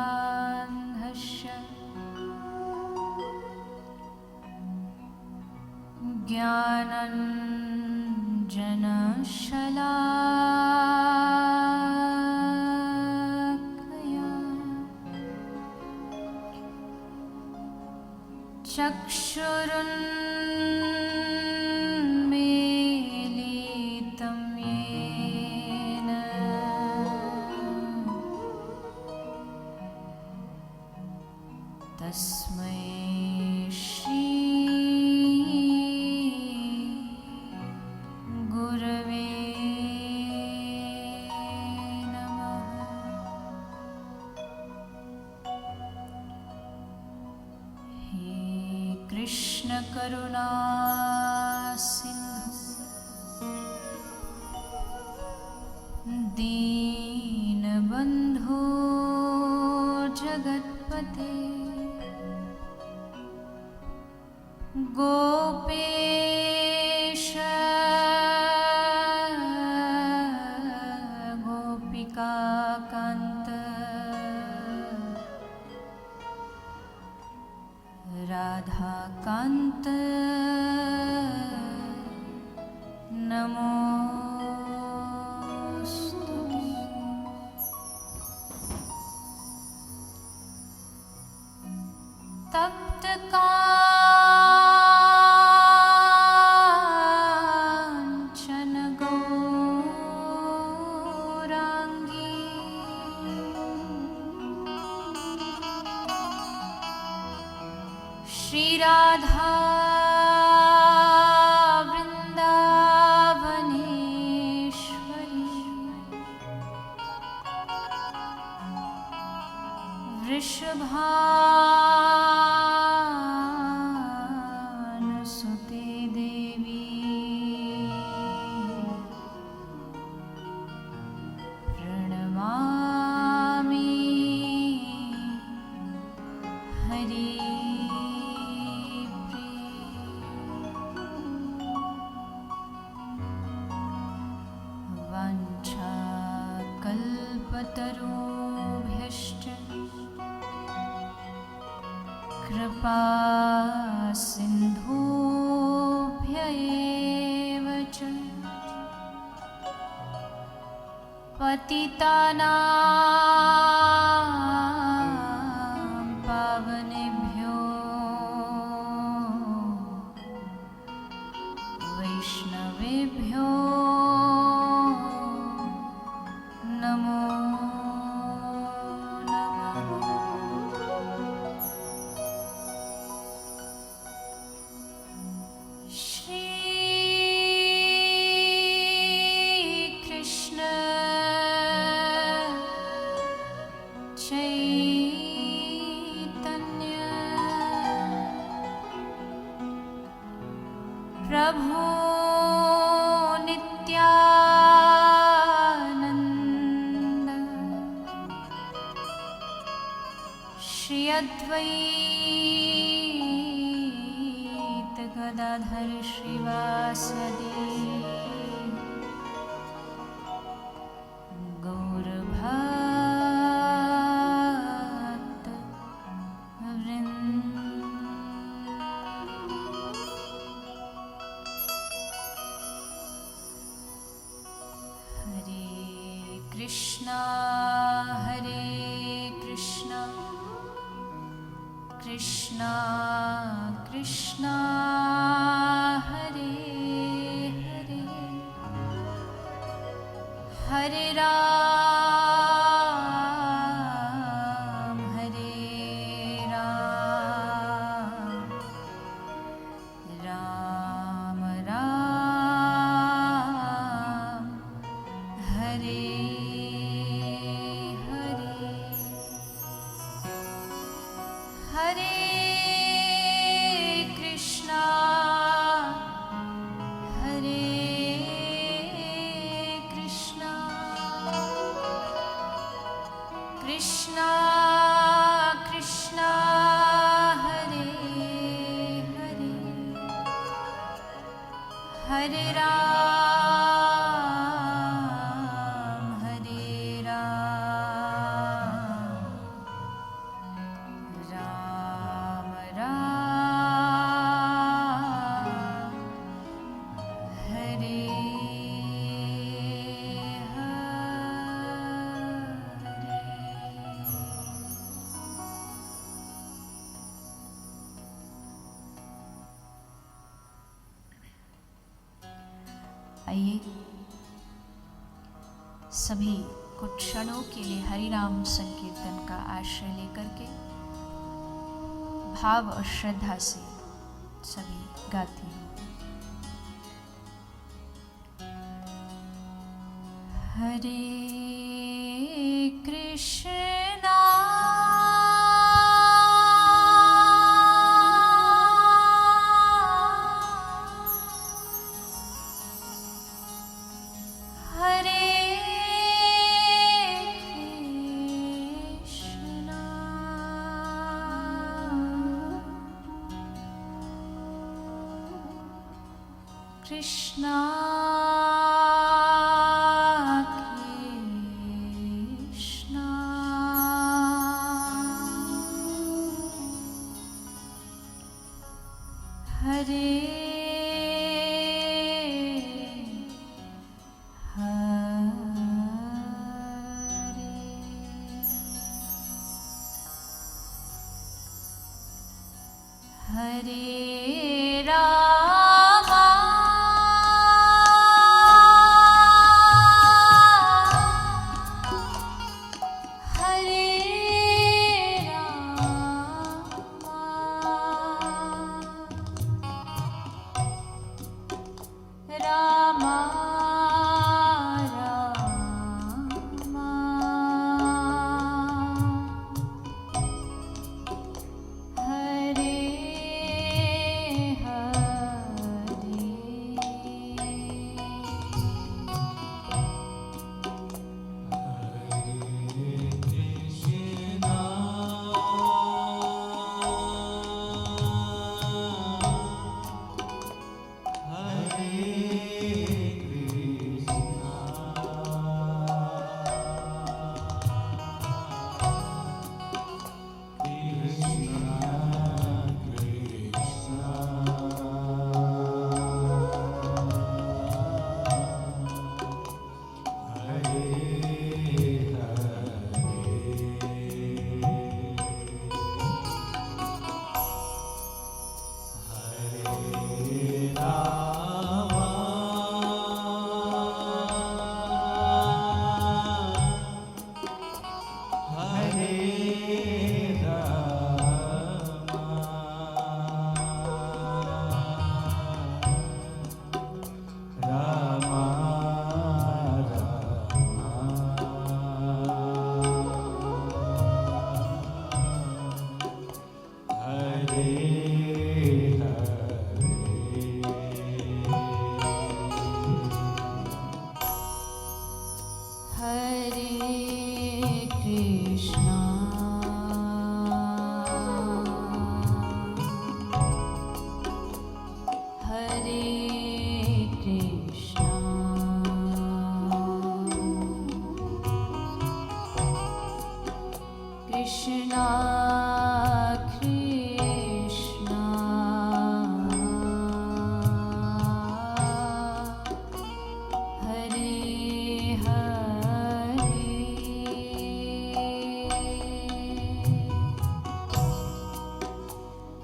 अज्ञानतिमिरान्धस्य ज्ञानाञ्जनशलाकया चक्षुरुन्मीलितं येन तस्मै श्री गुरवे नमः। हे कृष्ण करुणा सिन्धु दीनबन्धो जगत्पते गोपेश गोपिकान्त राधाकान्त नमोस्तुते। तप्त काञ्चन गौराङ्गी श्रीराधा वृन्दावनेश्वरी वृषभानुसुते देवी प्रणमामि हरिप्रिये। वाञ्छाकल्पतरुभ्यश्च कृपा सिन्धुभ्य एव च पतितानां पावनेभ्यो वैष्णवेभ्यो नमो नमः। श्रीकृष्ण चैतन्य प्रभु नित्यानन्द श्री अद्वैत गदाधर श्रीवासदि गौरभक्त वृन्द। हरे Krishna Krishna Krishna Hare Hare Hare Ram, Hare Ram, Ram Ram, Hare आइए सभी कुछ क्षणों के लिए हरि नाम संकीर्तन का आश्रय लेकर के भाव और श्रद्धा से सभी गाती हूँ। हरे Krishna Krishna Krishna Hare Hare Rama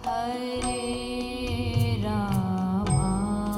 Hare Rama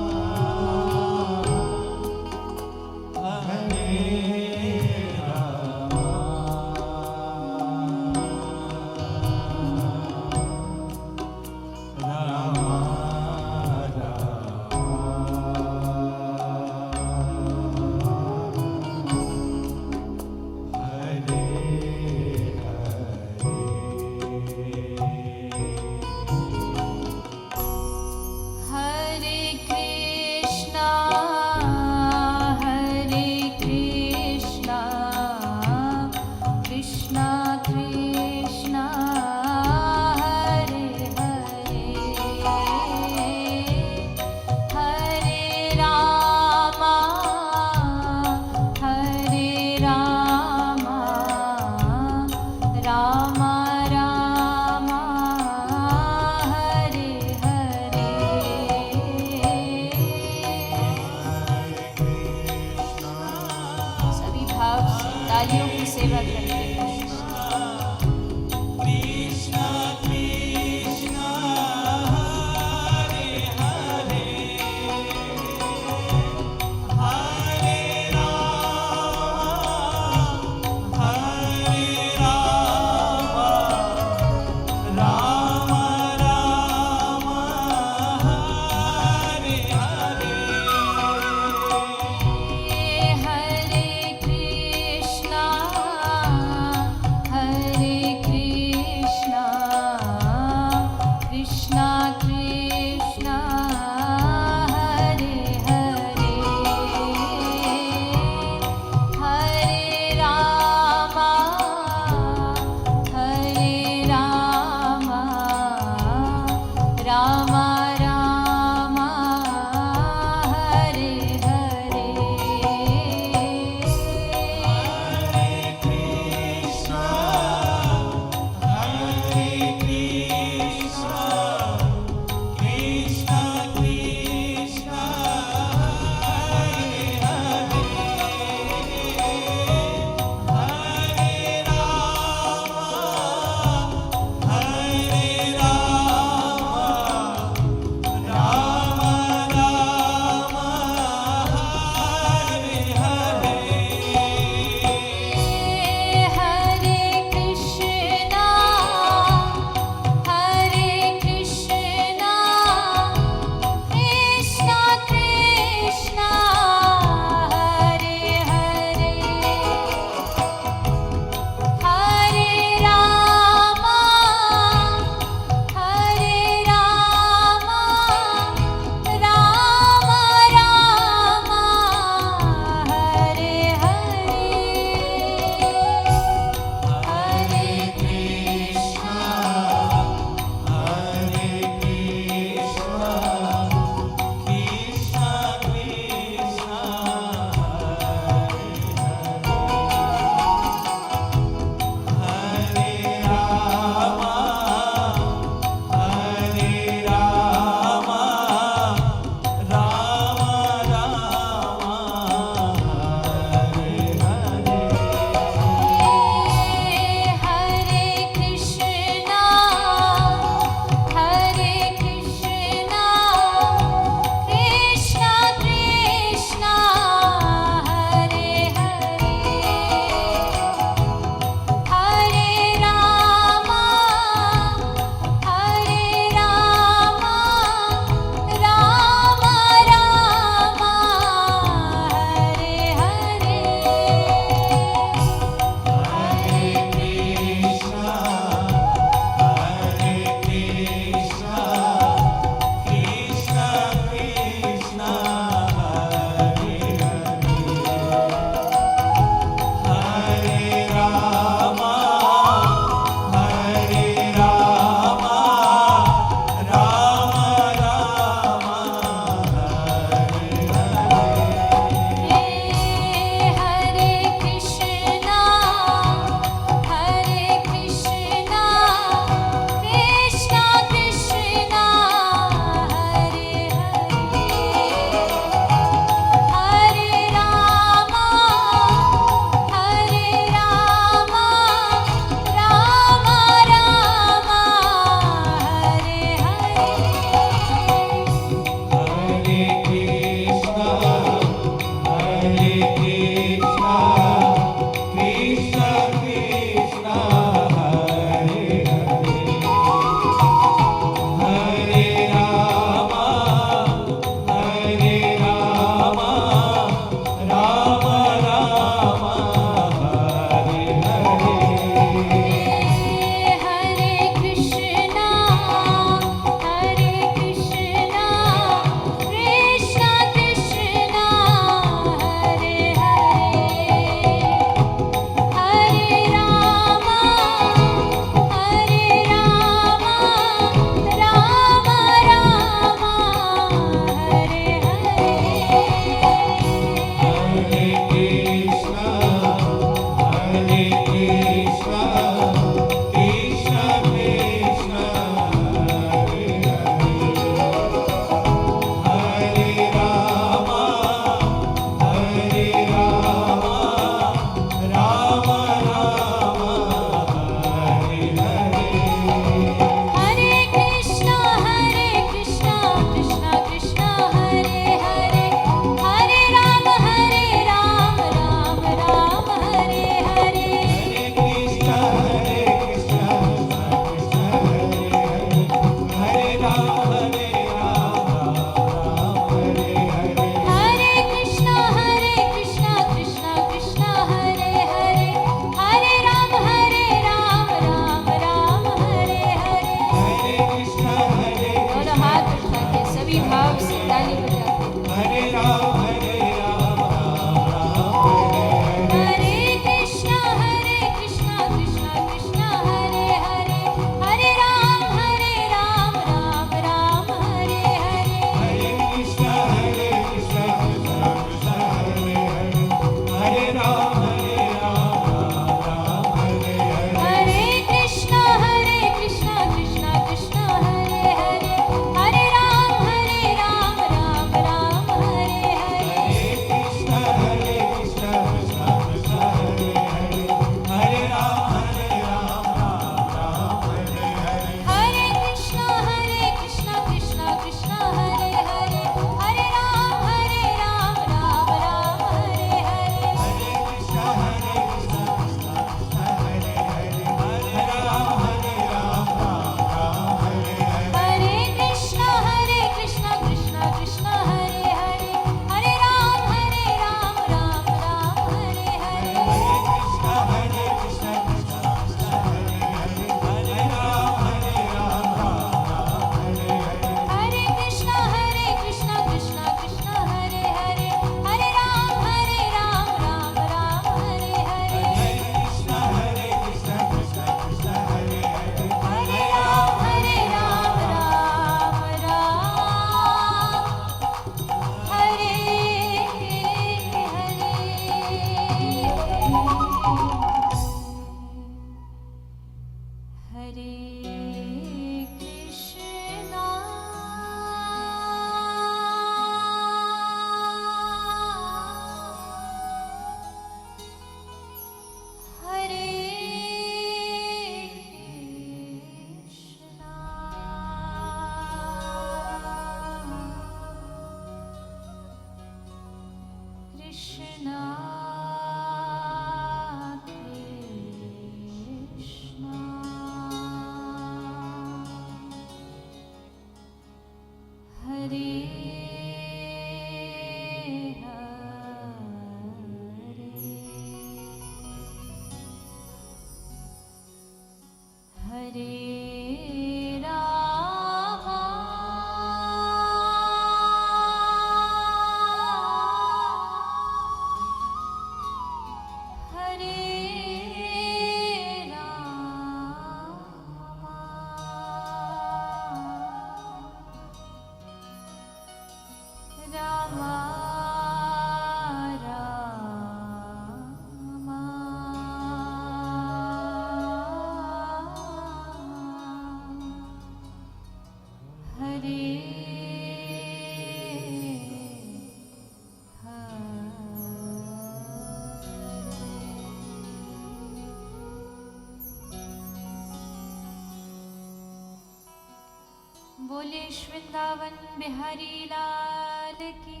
बोले वृंदावन बिहारी लाल की,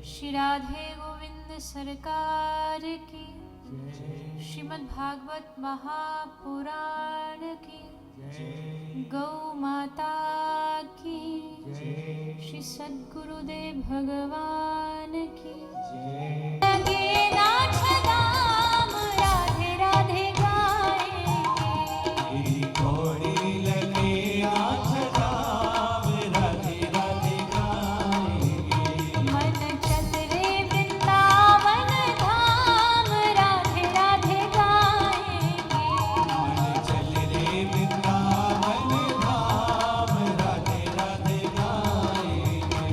श्री राधे गोविंद सरकार की, श्रीमद् भागवत महापुराण की, गौ माता की, श्री सद्गुरुदेव भगवान की। लगे नाथ दाम राधे राधे गाएंगे, घोड़ी लगे नाथ धाम राधे राधे गाएंगे। मन चल रे वृंदावन धाम राधे राधे गाएंगे। मन चल रे वृंदावन धाम राधे राधे गाएंगे।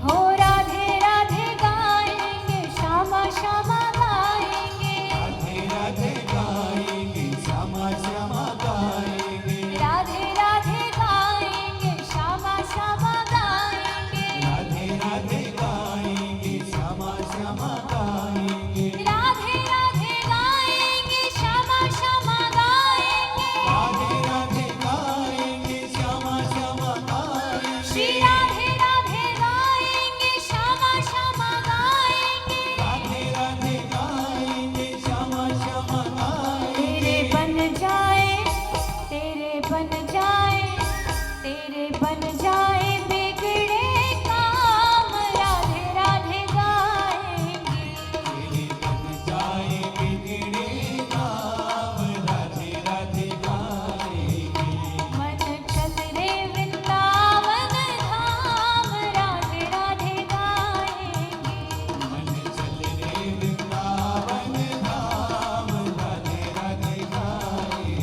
हो राधे राधे गाएंगे, श्यामा श्यामा गाएंगे। राधे राधे गाएंगे, श्यामा श्यामा गाएंगे। राधे राधे गाएंगे, श्यामा श्यामा गाएंगे। राधे राधे गाएंगे, श्यामा श्यामा गाएंगे। राधे राधे गाएंगे, श्यामा श्यामा गाएंगे। राधे राधे गाएंगे, श्यामा श्यामा गाएंगे। श्री राधे राधे गाएंगे, श्यामा श्यामा गाएंगे। राधे राधे गाएंगे, श्यामा श्यामा गाएंगे। तेरे बन जाए, तेरे बन जाए, तेरे बन जाए बिगड़े काम राधे राधे गाएंगे। तेरे बन जाए बिगड़े काम राधे राधे गाएंगे। मन चल रे वृंदावन धाम राधे राधे गाएंगे। मन चल रे वृंदावन धाम राधे राधे गाएंगे।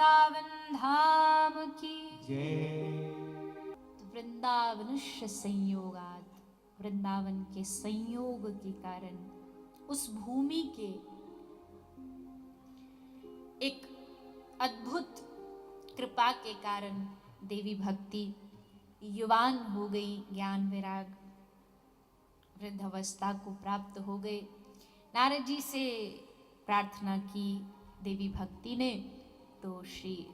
वृंदावन धाम की। जय। तो वृंदावनुष्य संयोगात, वृंदावन के संयोग के कारण, उस भूमि के एक अद्भुत कृपा के कारण देवी भक्ति युवान हो गई, ज्ञान वैराग वृद्ध अवस्था को प्राप्त हो गए। नारद जी से प्रार्थना की देवी भक्ति ने, तो श्री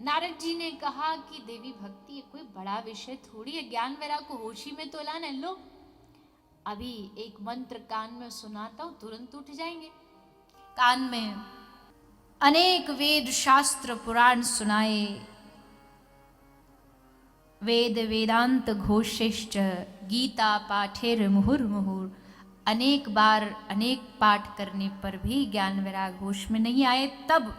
नारद जी ने कहा कि देवी भक्ति ये कोई बड़ा विषय थोड़ी है, ज्ञान वैराग को होशी में तो लाना। लो अभी एक मंत्र कान में सुनाता हूं, तुरंत उठ जाएंगे। कान में अनेक वेद शास्त्र पुराण सुनाए, वेद वेदांत घोषिश्च गीता पाठेर मुहुर्मुहुर। अनेक बार अनेक पाठ करने पर भी ज्ञान वैराग होश में नहीं आए। तब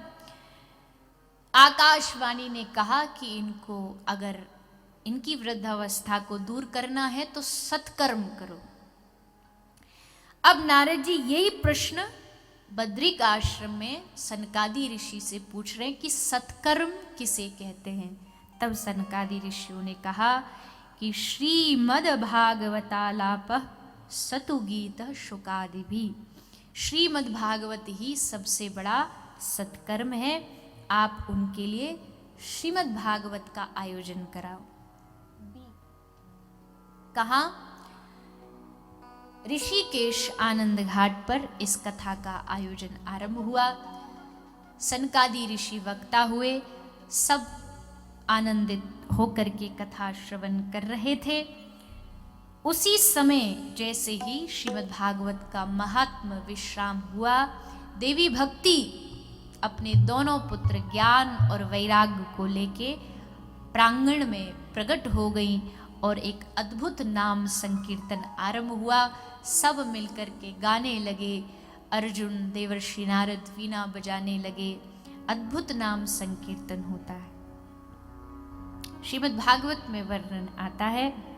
आकाशवाणी ने कहा कि इनको अगर इनकी वृद्धावस्था को दूर करना है तो सत्कर्म करो। अब नारद जी यही प्रश्न बद्रिक आश्रम में सनकादि ऋषि से पूछ रहे हैं कि सत्कर्म किसे कहते हैं। तब सनकादि ऋषियों ने कहा कि श्रीमद् भागवतालाप सतुगीत शुकादि भी, श्रीमद् भागवत ही सबसे बड़ा सत्कर्म है। आप उनके लिए श्रीमद् भागवत का आयोजन कराओ। कहाँ? ऋषिकेश आनंद घाट पर इस कथा का आयोजन आरंभ हुआ। सनकादि ऋषि वक्ता हुए, सब आनंदित होकर के कथा श्रवण कर रहे थे। उसी समय जैसे ही श्रीमद् भागवत का महात्म विश्राम हुआ, देवी भक्ति अपने दोनों पुत्र ज्ञान और वैराग्य को लेके प्रांगण में प्रकट हो गई और एक अद्भुत नाम संकीर्तन आरंभ हुआ। सब मिलकर के गाने लगे। अर्जुन, देवर्षि नारद वीणा बजाने लगे। अद्भुत नाम संकीर्तन होता है। श्रीमद् भागवत में वर्णन आता है,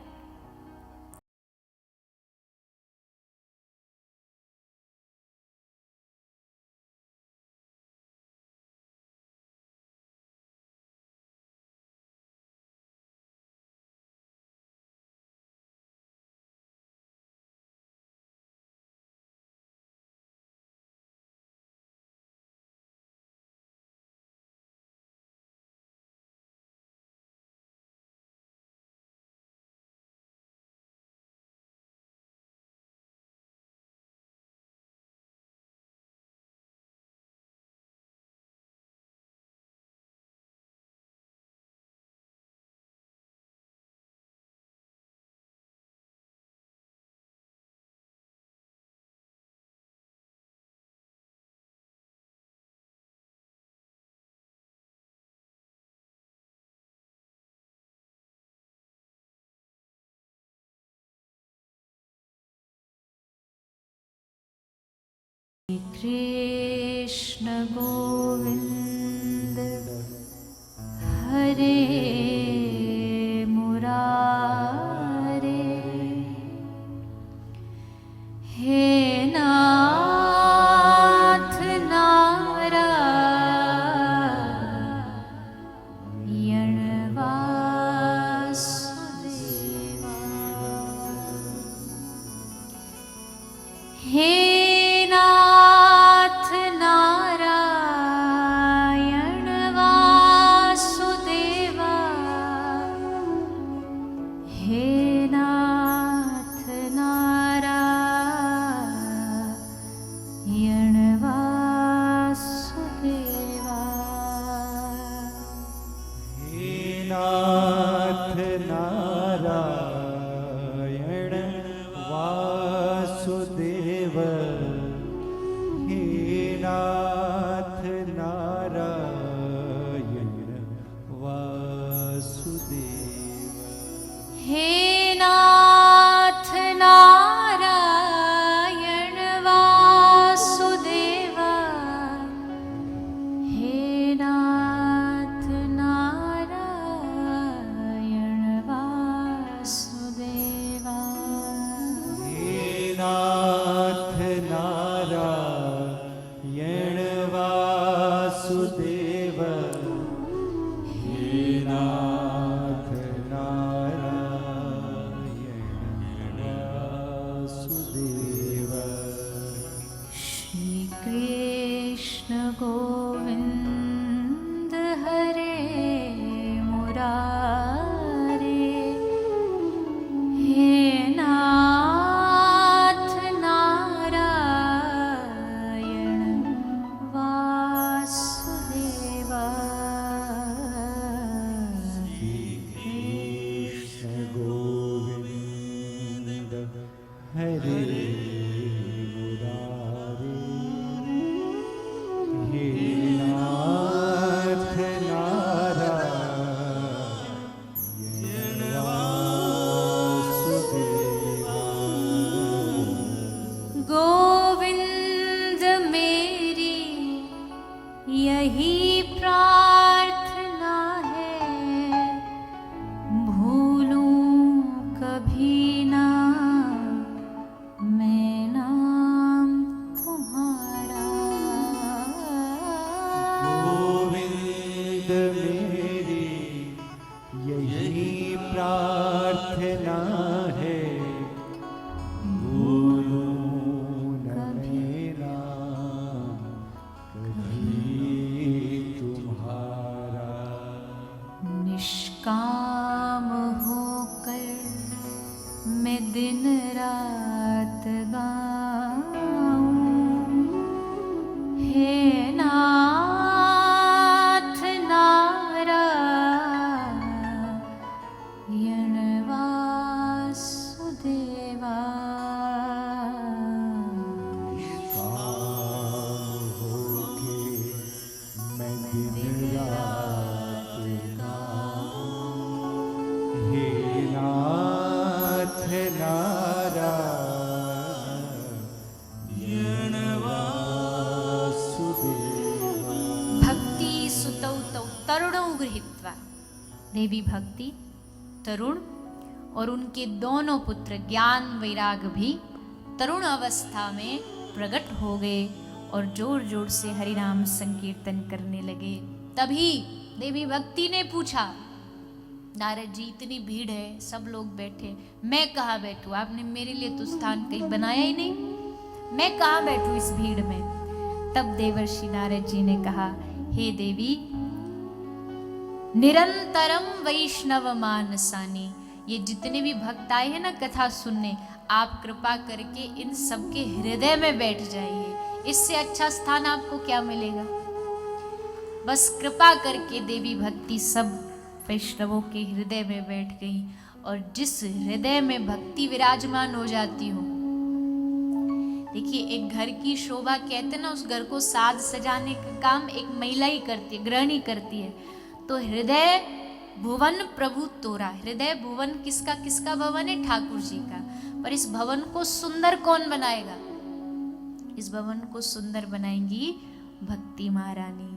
कृष्ण गोविंद हरे मुरारे, हे नाथ नारायण वासुदेवा, हे ना है गुरु न मेरा कभी तुम्हारा। निष्काम होकर मैं दिन रात गाऊं, हे नाथ नारायण वासुदेवा। काम होके मैं दिन रात गाऊं, हे नाथ नारायण वासुदेवा। भक्ति सुतौ तौ तरुणौ गृहीत्वा। देवी भक्ति, तरुण और उनके दोनों पुत्र ज्ञान वैराग भी तरुण अवस्था में प्रकट हो गए और जोर जोर से हरिनाम संकीर्तन करने लगे। तभी देवी भक्ति ने पूछा, नारद जी इतनी भीड़ है, सब लोग बैठे, मैं कहाँ बैठूं? आपने मेरे लिए तो स्थान कहीं बनाया ही नहीं, मैं कहाँ बैठूं इस भीड़ में? तब देवर्षि नारद जी ने कहा, हे देवी, निरंतरम वैष्णव मानसानी, ये जितने भी भक्त आए हैं ना कथा सुनने, आप कृपा करके इन सबके हृदय में बैठ जाइए। इससे अच्छा स्थान आपको क्या मिलेगा? बस कृपा करके देवी भक्ति सब वैष्णवों के हृदय में बैठ गई, और जिस हृदय में भक्ति विराजमान हो जाती हो, देखिए एक घर की शोभा कहते ना, उस घर को साज सजाने का काम एक महिला ही करती है, गृहिणी करती है। तो हृदय भुवन प्रभु तोरा, हृदय भुवन किसका किसका भवन है? ठाकुर जी का। पर इस भवन को सुंदर कौन बनाएगा? इस भवन को सुंदर बनाएंगी भक्ति महारानी।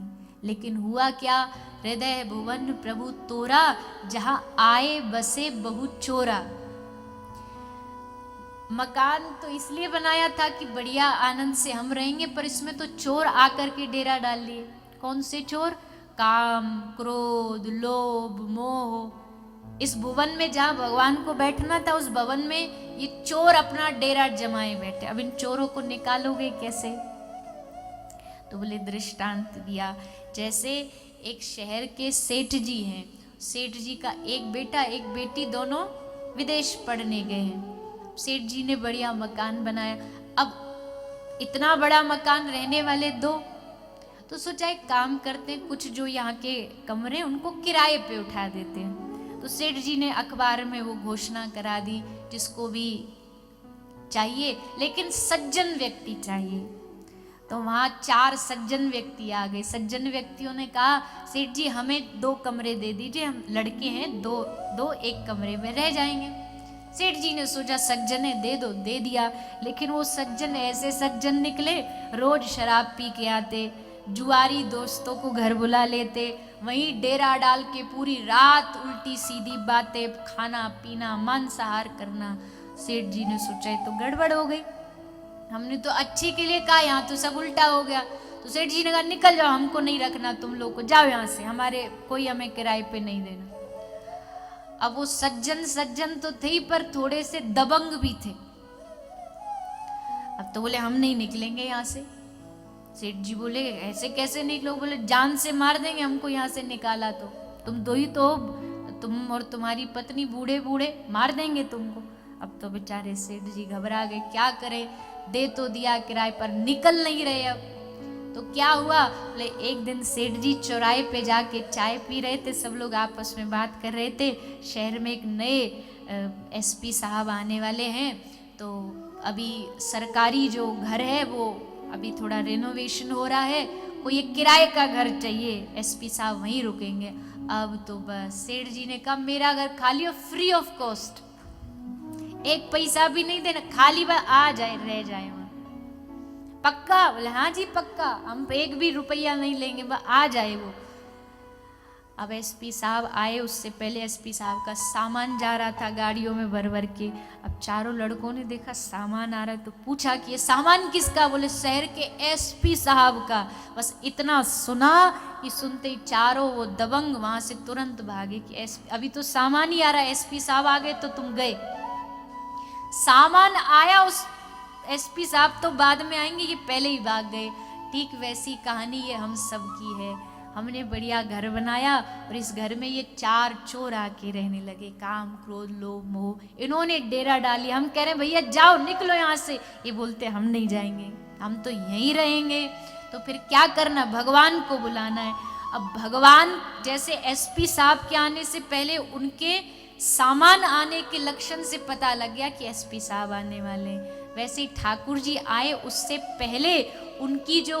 लेकिन हुआ क्या? हृदय भुवन प्रभु तोरा, जहां आए बसे बहु चोरा। मकान तो इसलिए बनाया था कि बढ़िया आनंद से हम रहेंगे, पर इसमें तो चोर आकर के डेरा डाल लिए। कौन से चोर? काम, क्रोध, लोभ, मोह। इस भुवन में जहां भगवान को बैठना था, उस भवन में ये चोर अपना डेरा जमाए बैठे। अब इन चोरों को निकालोगे कैसे? तो बोले दृष्टांत दिया, जैसे एक शहर के सेठ जी हैं, सेठ जी का एक बेटा एक बेटी दोनों विदेश पढ़ने गए हैं। सेठ जी ने बढ़िया मकान बनाया। अब इतना बड़ा मकान, रहने वाले दो, तो सोचा एक काम करते हैं, कुछ जो यहाँ के कमरे उनको किराए पे उठा देते हैं। तो सेठ जी ने अखबार में वो घोषणा करा दी, जिसको भी चाहिए लेकिन सज्जन व्यक्ति चाहिए। तो वहाँ 4 सज्जन व्यक्ति आ गए। सज्जन व्यक्तियों ने कहा, सेठ जी हमें 2 कमरे दे दीजिए, हम लड़के हैं, दो एक कमरे में रह जाएंगे। सेठ जी ने सोचा सज्जन है, दे दो, दे दिया। लेकिन वो सज्जन ऐसे सज्जन निकले, रोज शराब पी के आते, जुआरी दोस्तों को घर बुला लेते, वहीं डेरा डाल के पूरी रात उल्टी सीधी बातें, खाना पीना, मांसाहार करना। सेठ जी ने सोचा तो गड़बड़ हो गई, हमने तो अच्छे के लिए कहा, यहाँ तो सब उल्टा हो गया। तो सेठ जी ने कहा निकल जाओ, हमको नहीं रखना तुम लोग को, जाओ यहाँ से, हमारे कोई हमें किराए पे नहीं देना। अब वो सज्जन तो थे ही, पर थोड़े से दबंग भी थे। अब तो बोले हम नहीं निकलेंगे यहाँ से। सेठ जी बोले ऐसे कैसे निकलो? बोले जान से मार देंगे हमको यहाँ से निकाला तो, तुम 2 ही तो, तुम और तुम्हारी पत्नी बूढ़े बूढ़े, मार देंगे तुमको। अब तो बेचारे सेठ जी घबरा गए, क्या करें? दे तो दिया किराए पर, निकल नहीं रहे। अब तो क्या हुआ? बोले एक दिन सेठ जी चौराहे पे जाके चाय पी रहे थे, सब लोग आपस में बात कर रहे थे। शहर में एक नए एसपी साहब आने वाले हैं, तो अभी सरकारी जो घर है वो अभी थोड़ा रेनोवेशन हो रहा है, कोई एक किराए का घर चाहिए, एसपी साहब वहीं रुकेंगे। अब तो बस सेठ जी ने कहा मेरा घर खाली और फ्री ऑफ कॉस्ट, 1 पैसा भी नहीं देना, खाली बस आ जाए, रह जाए वहाँ। पक्का? बोले हाँ जी पक्का, हम 1 भी रुपया नहीं लेंगे, बस आ जाए वो। अब एसपी साहब आए, उससे पहले एसपी साहब का सामान जा रहा था गाड़ियों में भर भर के। अब चारों लड़कों ने देखा सामान आ रहा है, तो पूछा कि ये सामान किसका? बोले शहर के एसपी साहब का। बस इतना सुना कि सुनते ही चारों वो दबंग वहां से तुरंत भागे कि अभी तो सामान ही आ रहा है, एसपी साहब आ गए तो तुम गए। सामान आया, उस एसपी साहब तो बाद में आएंगे, ये पहले ही भाग गए। ठीक वैसी कहानी ये हम सब की है। हमने बढ़िया घर बनाया और इस घर में ये 4 चोर आके रहने लगे, काम क्रोध लोभ मोह, इन्होंने डेरा डाली। हम कह रहे हैं भैया जाओ निकलो यहाँ से, ये बोलते हम नहीं जाएंगे, हम तो यहीं रहेंगे। तो फिर क्या करना, भगवान को बुलाना है। अब भगवान जैसे एसपी साहब के आने से पहले उनके सामान आने के लक्षण से पता लग गया कि एसपी साहब आने वाले हैं, वैसे ही ठाकुर जी आए उससे पहले उनकी जो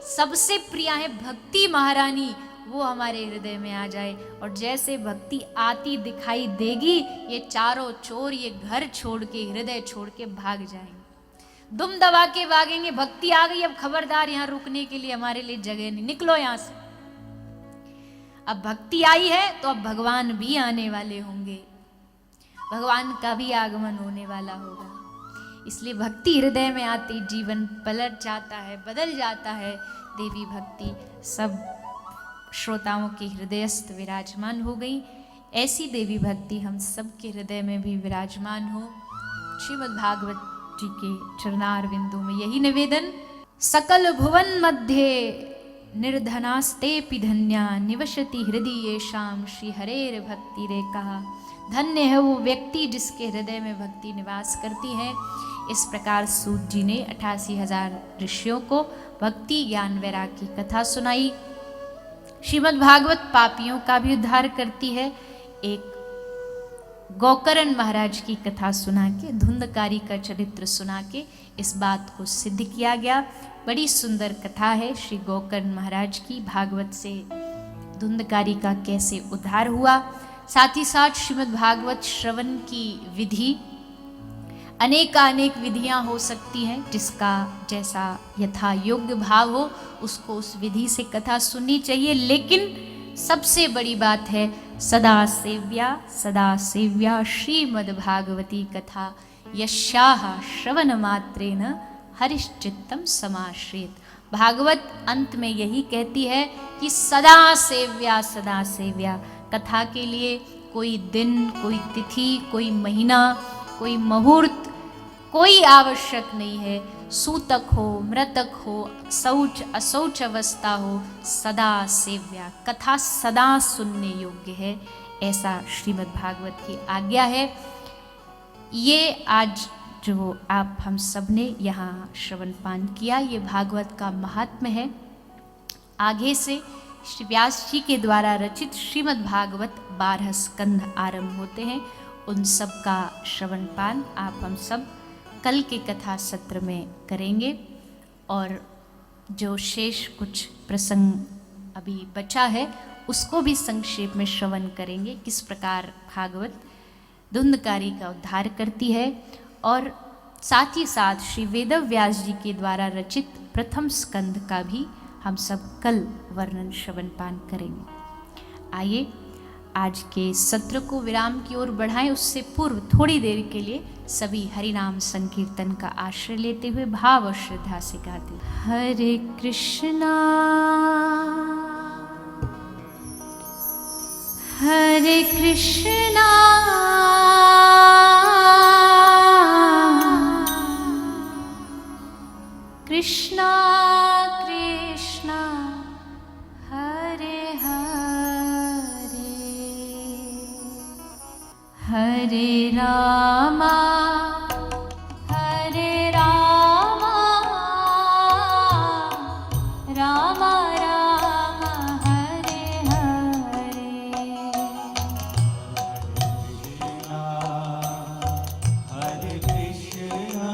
सबसे प्रिय है भक्ति महारानी, वो हमारे हृदय में आ जाए। और जैसे भक्ति आती दिखाई देगी, ये चारों चोर ये घर छोड़ के, हृदय छोड़ के भाग जाएंगे, दुम दबा के भागेंगे। भक्ति आ गई, अब खबरदार यहाँ रुकने के लिए हमारे लिए जगह नहीं, निकलो यहाँ से। अब भक्ति आई है तो अब भगवान भी आने वाले होंगे, भगवान का भी आगमन होने वाला होगा। इसलिए भक्ति हृदय में आती जीवन पलट जाता है, बदल जाता है। देवी भक्ति सब श्रोताओं के हृदयस्थ विराजमान हो गई। ऐसी देवी भक्ति हम सब के हृदय में भी विराजमान हो। श्रीमद् भागवत जी के चरणार बिंदु में यही निवेदन। सकल भुवन मध्य निर्धनास्ते धन्या निवसति हृदय येषाम श्री हरेर भक्ति रे कहा। धन्य है वो व्यक्ति जिसके हृदय में भक्ति निवास करती है। इस प्रकार सूत जी ने 88,000 ऋषियों को भक्ति ज्ञान वैराग की कथा सुनाई। श्रीमद् भागवत पापियों का भी उद्धार करती है। एक गोकर्ण महाराज की कथा सुना के, धुंधकारी का चरित्र सुना के इस बात को सिद्ध किया गया। बड़ी सुंदर कथा है श्री गोकर्ण महाराज की, भागवत से धुंधकारी का कैसे उद्धार हुआ। साथ ही साथ श्रीमद् भागवत श्रवण की विधि, अनेक विधियां हो सकती हैं, जिसका जैसा यथा योग्य भाव हो उसको उस विधि से कथा सुननी चाहिए। लेकिन सबसे बड़ी बात है सदा सेव्या श्रीमद् भागवती कथा यस्याः श्रवण मात्रेण हरिश्चित्तम समाश्रित। भागवत अंत में यही कहती है कि सदा सेव्या। कथा के लिए कोई दिन, कोई तिथि, कोई महीना, कोई मुहूर्त कोई आवश्यक नहीं है। सूतक हो, मृतक हो, शौच अशौच अवस्था हो, सदा सेव्या, कथा सदा सुनने योग्य है, ऐसा श्रीमद् भागवत की आज्ञा है। ये आज जो आप हम सब ने यहाँ श्रवण पान किया, ये भागवत का महात्म्य है। आगे से श्री व्यास जी के द्वारा रचित श्रीमद् भागवत 12 स्कंध आरंभ होते हैं। उन सब का श्रवण पान आप हम सब कल के कथा सत्र में करेंगे। और जो शेष कुछ प्रसंग अभी बचा है उसको भी संक्षेप में श्रवण करेंगे, किस प्रकार भागवत धुंधकारी का उद्धार करती है। और साथ ही साथ श्री वेदव्यास जी के द्वारा रचित प्रथम स्कंध का भी हम सब कल वर्णन श्रवण पान करेंगे। आइए आज के सत्र को विराम की ओर बढ़ाएं। उससे पूर्व थोड़ी देर के लिए सभी हरिनाम संकीर्तन का आश्रय लेते हुए भाव और श्रद्धा से गाते हरे कृष्णा हरे कृष्णा कृष्णा कृष्णा हरे हरे हरे रामा हरे रामा रामा रामा हरे हरे हरे कृष्णा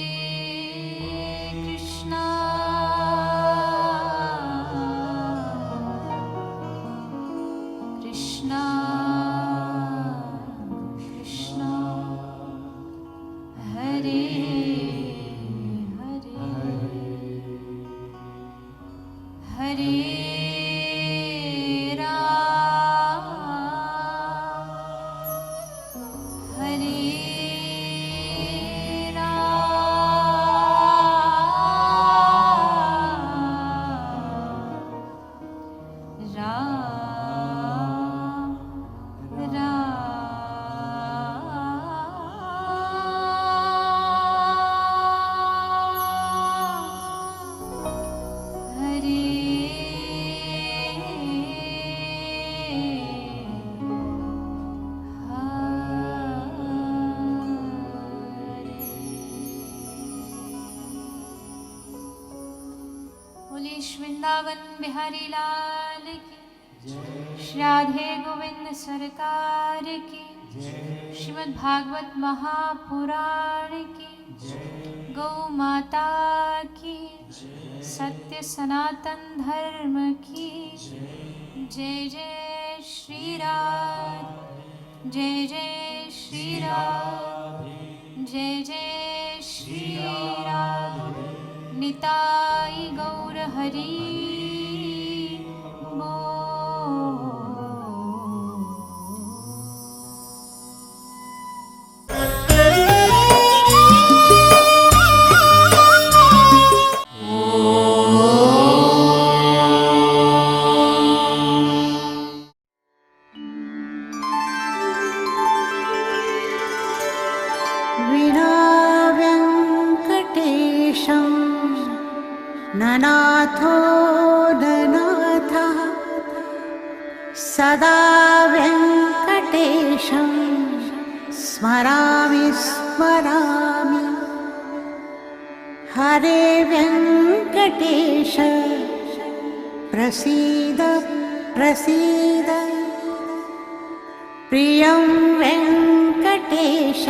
हरे हरे हरे राम हरे वृंदावन बिहारी लाल की, श्री राधे गोविंद सरकार की, श्रीमद् भागवत महापुराण की, गौ माता की, सत्य सनातन धर्म की, जय जय श्री राम, जय जय श्री राम, जय जय श्री राम। निताई गौर हरि ननाथो ननाथः सदा वेङ्कटेशं स्मरामि स्मरामि। हरे वेङ्कटेश प्रसीद प्रसीद, प्रियं वेङ्कटेश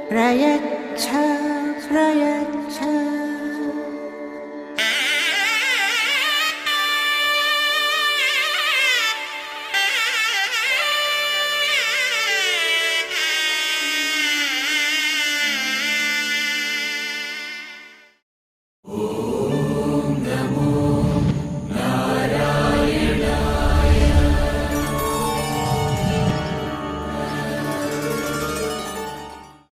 प्रयच्छ प्रयच्छ।